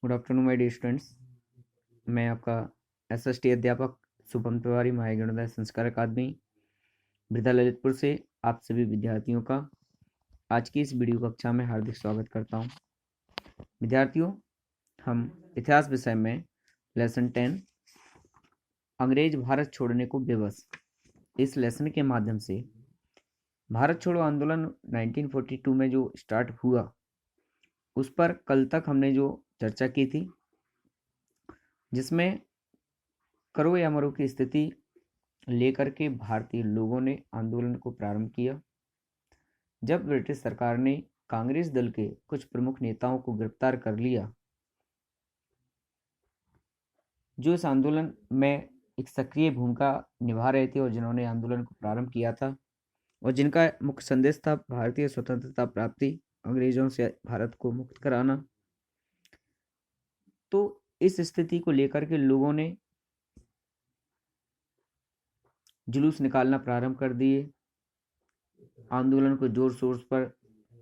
Good afternoon my dear students. मैं आपका SST अध्यापक शुभम तिवारी, महागणोदय संस्कार अकादमी वृद्धा ललितपुर से आप सभी विद्यार्थियों का आज की इस वीडियो कक्षा में हार्दिक स्वागत करता हूं। विद्यार्थियों, हम इतिहास विषय में लेसन 10 अंग्रेज भारत छोड़ने को बेबस इस लेसन के माध्यम से भारत छोड़ो आंदोलन 1942 में जो स्टार्ट हुआ उस पर कल तक हमने जो चर्चा की थी, जिसमें करो या मरो की स्थिति लेकर के भारतीय लोगों ने आंदोलन को प्रारंभ किया। जब ब्रिटिश सरकार ने कांग्रेस दल के कुछ प्रमुख नेताओं को गिरफ्तार कर लिया, जो इस आंदोलन में एक सक्रिय भूमिका निभा रहे थे और जिन्होंने आंदोलन को प्रारंभ किया था और जिनका मुख्य संदेश था भारतीय स्वतंत्रता प्राप्ति, अंग्रेजों से भारत को मुक्त कराना। तो इस स्थिति को लेकर के लोगों ने जुलूस निकालना प्रारंभ कर दिए। आंदोलन को जोर शोर पर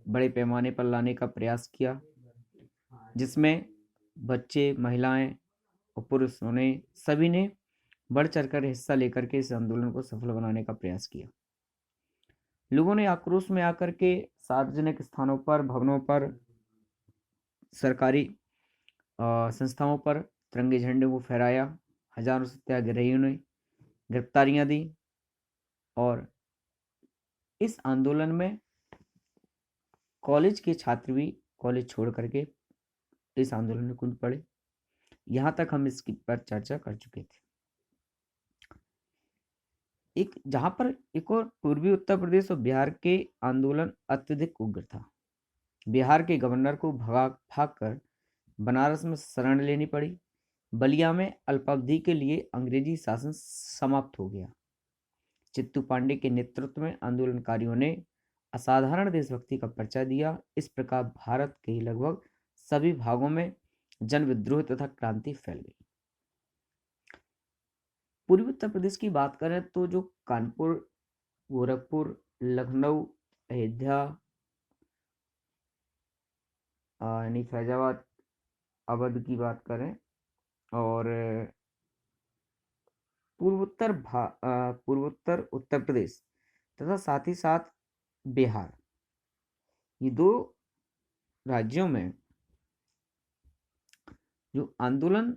बड़े पैमाने पर लाने का प्रयास किया, जिसमें बच्चे, महिलाएं और पुरुषों ने सभी ने बढ़ चढ़कर हिस्सा लेकर के इस आंदोलन को सफल बनाने का प्रयास किया। लोगों ने आक्रोश में आकर के सार्वजनिक स्थानों पर, भवनों पर, सरकारी संस्थाओं पर तिरंगे झंडे को फहराया। हजारों सत्याग्रहियों ने गिरफ्तारियां दी और इस आंदोलन में कॉलेज के छात्र भी कॉलेज छोड़ करके इस आंदोलन में कूद पड़े। यहां तक हम इसकी पर चर्चा कर चुके थे। जहां पर एक और पूर्वी उत्तर प्रदेश और बिहार के आंदोलन अत्यधिक उग्र था। बिहार के गवर्नर को भाग कर बनारस में शरण लेनी पड़ी। बलिया में अल्पावधि के लिए अंग्रेजी शासन समाप्त हो गया। चित्तू पांडे के नेतृत्व में आंदोलनकारियों ने असाधारण देशभक्ति का परिचय दिया। इस प्रकार भारत के लगभग सभी भागों में जन विद्रोह तथा क्रांति फैल गई। पूर्वी उत्तर प्रदेश की बात करें तो जो कानपुर, गोरखपुर, लखनऊ, अयोध्या यानी फैजाबाद, अवध की बात करें और पूर्वोत्तर उत्तर प्रदेश तथा साथ ही साथ बिहार, ये दो राज्यों में जो आंदोलन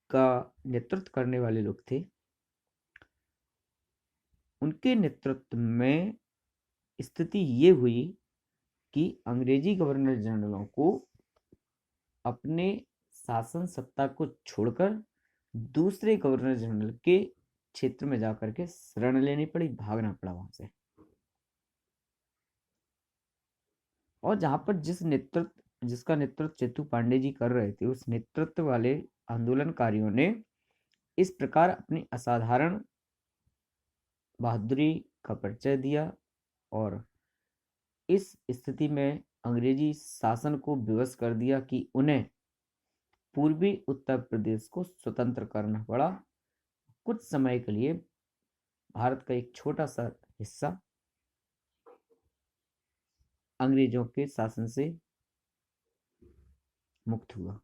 का नेतृत्व करने वाले लोग थे, उनके नेतृत्व में स्थिति ये हुई कि अंग्रेजी गवर्नर जनरलों को अपने शासन सत्ता को छोड़कर दूसरे गवर्नर जनरल के क्षेत्र में जाकर के शरण लेनी पड़ी, भागना पड़ा वहां से। और जहां पर जिसका नेतृत्व चित्तू पांडे जी कर रहे थे, उस नेतृत्व वाले आंदोलनकारियों ने इस प्रकार अपनी असाधारण बहादुरी का परिचय दिया और इस स्थिति में अंग्रेजी शासन को विवश कर दिया कि उन्हें पूर्वी उत्तर प्रदेश को स्वतंत्र करना पड़ा। कुछ समय के लिए भारत का एक छोटा सा हिस्सा अंग्रेजों के शासन से मुक्त हुआ,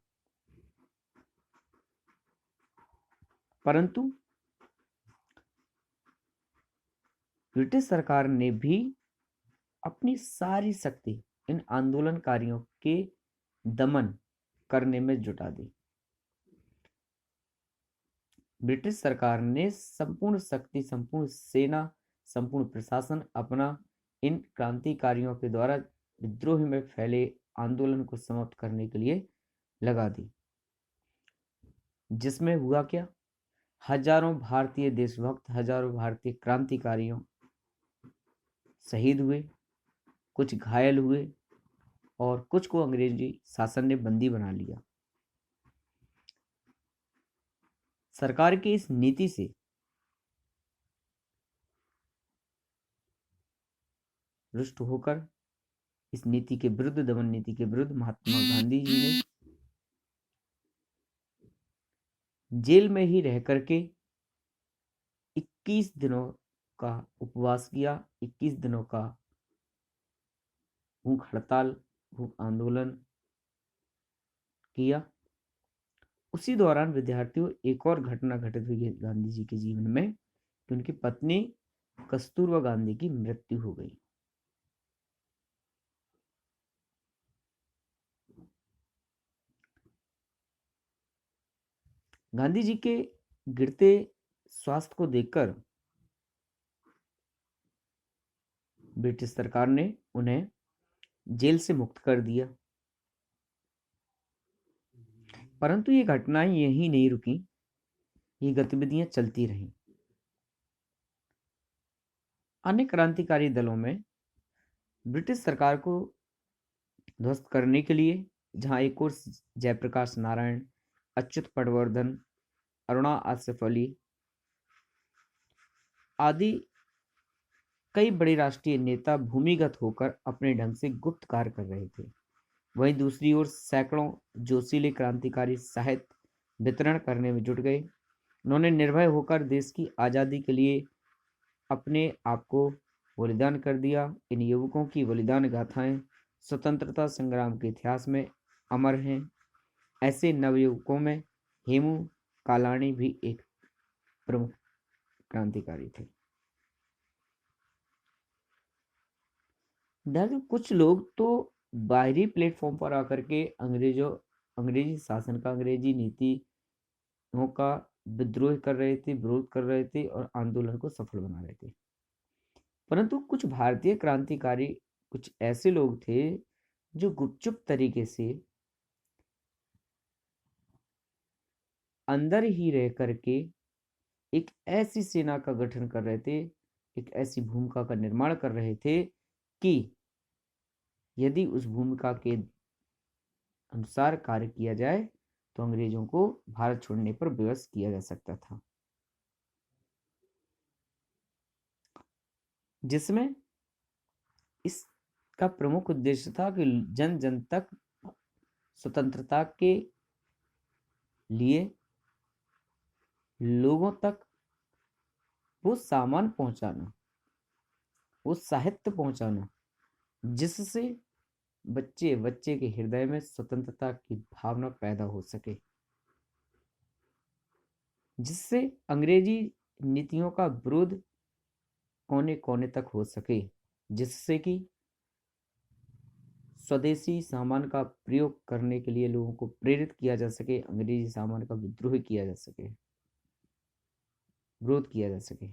परंतु ब्रिटिश सरकार ने भी अपनी सारी शक्ति इन आंदोलनकारियों के दमन करने में जुटा दी। ब्रिटिश सरकार ने संपूर्ण शक्ति, संपूर्ण सेना, संपूर्ण प्रशासन अपना इन क्रांतिकारियों के द्वारा विद्रोह में फैले आंदोलन को समाप्त करने के लिए लगा दी। जिसमें हुआ क्या, हजारों भारतीय देशभक्त, हजारों भारतीय क्रांतिकारियों शहीद हुए, कुछ घायल हुए और कुछ को अंग्रेजी शासन ने बंदी बना लिया। सरकार की इस नीति से रुष्ट होकर, इस नीति के विरुद्ध, दमन नीति के विरुद्ध, महात्मा गांधी जी ने जेल में ही रह करके 21 दिनों का उपवास किया। 21 दिनों का भूख हड़ताल, भूख आंदोलन किया। उसी दौरान विद्यार्थियों एक और घटना घटित हुई गांधी जी के जीवन में कि उनकी पत्नी कस्तूरबा गांधी की मृत्यु हो गई। गांधी जी के गिरते स्वास्थ्य को देखकर ब्रिटिश सरकार ने उन्हें जेल से मुक्त कर दिया। परंतु ये घटनाएं यहीं नहीं रुकी, ये गतिविधियां चलती रहीं। अन्य क्रांतिकारी दलों में ब्रिटिश सरकार को ध्वस्त करने के लिए, जहां एक और जयप्रकाश नारायण, अच्युत पटवर्धन, अरुणा आसिफ अली आदि कई बड़े राष्ट्रीय नेता भूमिगत होकर अपने ढंग से गुप्त कार्य कर रहे थे, वहीं दूसरी ओर सैकड़ों जोशीले क्रांतिकारी साहित्य वितरण करने में जुट गए। उन्होंने निर्भय होकर देश की आज़ादी के लिए अपने आप को बलिदान कर दिया। इन युवकों की बलिदान गाथाएं स्वतंत्रता संग्राम के इतिहास में अमर हैं। ऐसे नवयुवकों में हेमू कालाणी भी एक प्रमुख क्रांतिकारी थे। कुछ लोग तो बाहरी प्लेटफॉर्म पर आकर के अंग्रेजी शासन का, अंग्रेजी नीतियों का विद्रोह कर रहे थे, विरोध कर रहे थे और आंदोलन को सफल बना रहे थे। परंतु कुछ भारतीय क्रांतिकारी, कुछ ऐसे लोग थे जो गुपचुप तरीके से अंदर ही रह करके एक ऐसी सेना का गठन कर रहे थे, एक ऐसी भूमिका का निर्माण कर रहे थे कि यदि उस भूमिका के अनुसार कार्य किया जाए तो अंग्रेजों को भारत छोड़ने पर विवश किया जा सकता था, जिसमें इसका प्रमुख उद्देश्य था कि जन जन तक स्वतंत्रता के लिए लोगों तक वो सामान पहुंचाना, वो साहित्य पहुंचाना, जिससे बच्चे बच्चे के हृदय में स्वतंत्रता की भावना पैदा हो सके, जिससे अंग्रेजी नीतियों का विरोध कोने कोने तक हो सके, जिससे कि स्वदेशी सामान का प्रयोग करने के लिए लोगों को प्रेरित किया जा सके, अंग्रेजी सामान का विद्रोह किया जा सके, विरोध किया जा सके।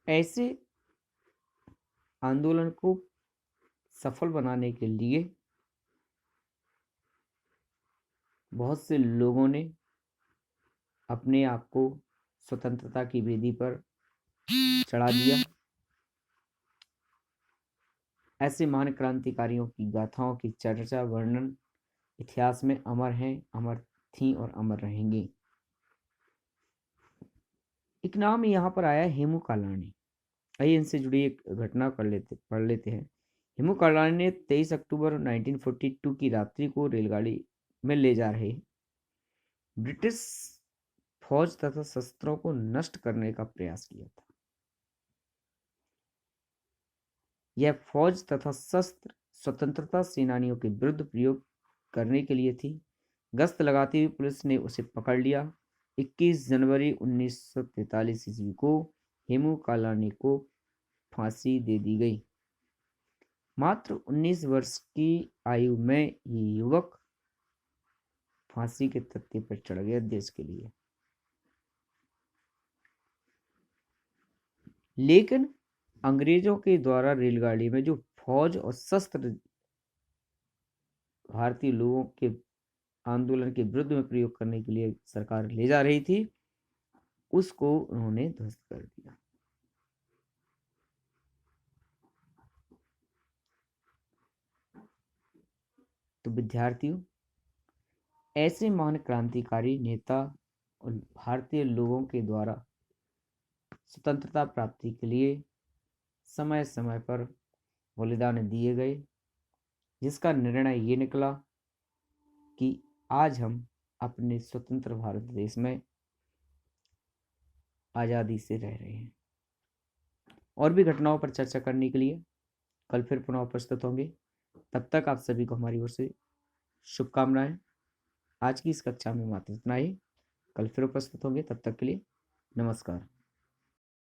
ऐसे आंदोलन को सफल बनाने के लिए बहुत से लोगों ने अपने आप को स्वतंत्रता की वेदी पर चढ़ा दिया। ऐसे महान क्रांतिकारियों की गाथाओं की चर्चा, वर्णन इतिहास में अमर हैं, अमर थी और अमर रहेंगे। एक नाम यहाँ पर आया हेमू कालाणी। आइए इनसे जुड़ी एक घटना पढ़ लेते हैं। हेमू कालाणी ने 23 अक्टूबर 1942 की रात्रि को रेलगाड़ी में ले जा रहे ब्रिटिश फौज तथा शस्त्रों को नष्ट करने का प्रयास किया था। यह फौज तथा शस्त्र स्वतंत्रता सेनानियों के विरुद्ध प्रयोग करने के लिए थी। गश्त लगाती हुई पुलिस ने उसे पकड़ लिया। 21 जनवरी 1943 ईस्वी को हेमू कालानी को फांसी दे दी गई। मात्र 19 वर्ष की आयु में ये युवक फांसी के तख्ते पर चढ़ गया देश के लिए। लेकिन अंग्रेजों के द्वारा रेलगाड़ी में जो फौज और शस्त्र भारतीय लोगों के आंदोलन के विरुद्ध में प्रयोग करने के लिए सरकार ले जा रही थी, उसको उन्होंने ध्वस्त कर दिया। तो विद्यार्थियों, ऐसे महान क्रांतिकारी नेता और भारतीय लोगों के द्वारा स्वतंत्रता प्राप्ति के लिए समय समय पर बलिदान दिए गए, जिसका निर्णय ये निकला कि आज हम अपने स्वतंत्र भारत देश में आज़ादी से रह रहे हैं। और भी घटनाओं पर चर्चा करने के लिए कल फिर पुनः उपस्थित होंगे। तब तक आप सभी को हमारी ओर से शुभकामनाएं। आज की इस कक्षा में मात्र इतना ही। कल फिर उपस्थित होंगे, तब तक के लिए नमस्कार।